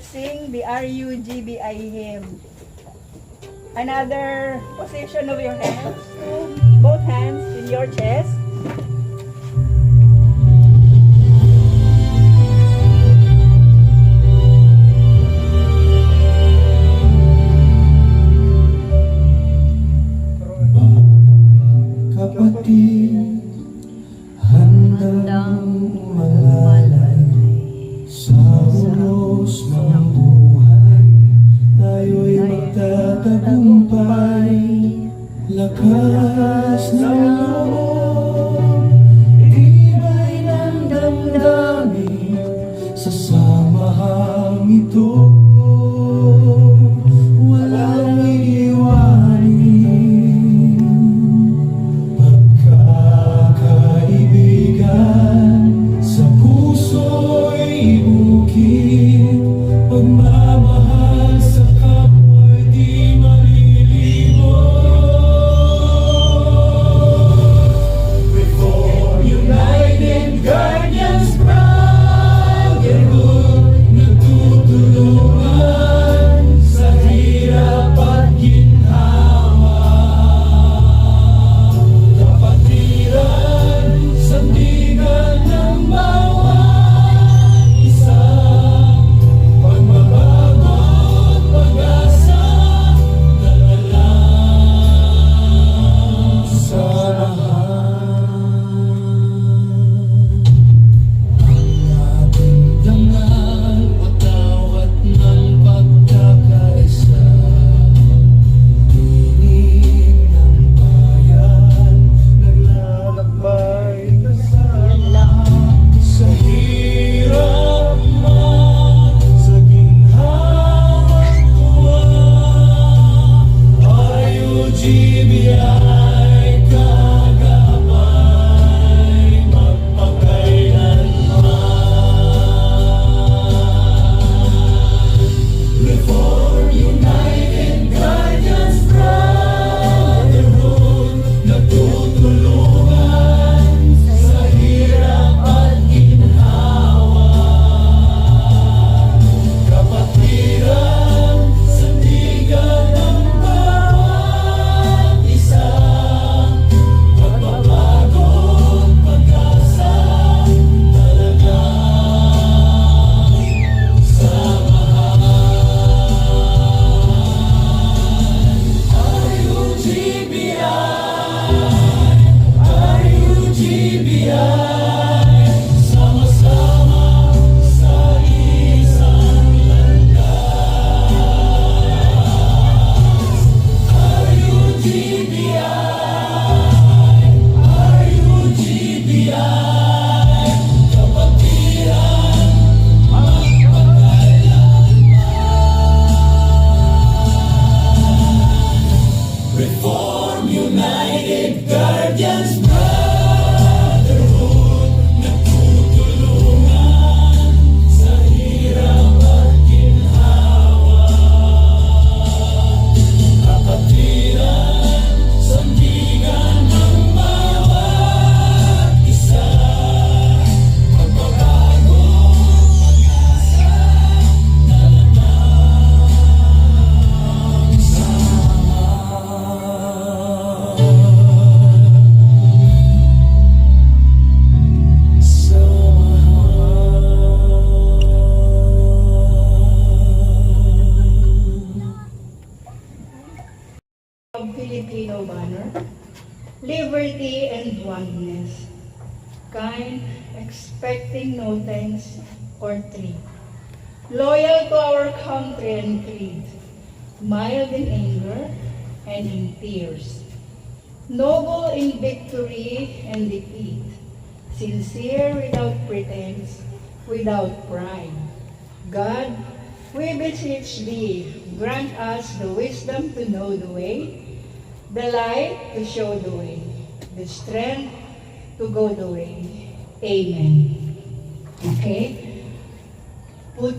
let's sing the RUGBI hymn. Another position of your hands, both hands in your chest. Kapatid, handang malalay sa unos ng buhay, tayo'y magtatagumpay. Lakas ng loob, tibay ng damdamin, sa samahang ito walang iiwanin. Pagkakaibigan sa puso'y bukid, pagmamahal sa kapwa'y di malilimutan. Reform United Guardians Brotherhood, nagtutulungan sa hirap at ginhawa. Kapatiran, sandigan ng bawat isa, pagbabago't pag-asa, dala sa ating dangal, patawat ng pagkakaisa. Tinig ng bayan, naglalakbay sa hirap man, sa ginhawang tuwa. RUGBI kagabay, magpakailanman. Reform United Guardians Brotherhood, nagtutulungan sa hirap at ginhawa. Kapatiran, sandigan ng bawat isa, pagbabago't pag-asa, talagang samahan. RUGBI, sama-sama sa isang landas. RUGBI, kapatiran, magpakailanman. Reform United Guardians Brotherhood, nagtutulungan sa hirap at ginhawa. Kapatiran, sandigan ng bawat isa, pagbabago, pag-asa, talagang Of Filipino banner, liberty and oneness, kind, expecting no thanks or treat, loyal to our country and creed, mild in anger and in tears, noble in victory and defeat, sincere without pretense, without pride. God, we beseech Thee, grant us the wisdom to know the way, the light to show the way, the strength to go the way. Amen. Okay? Put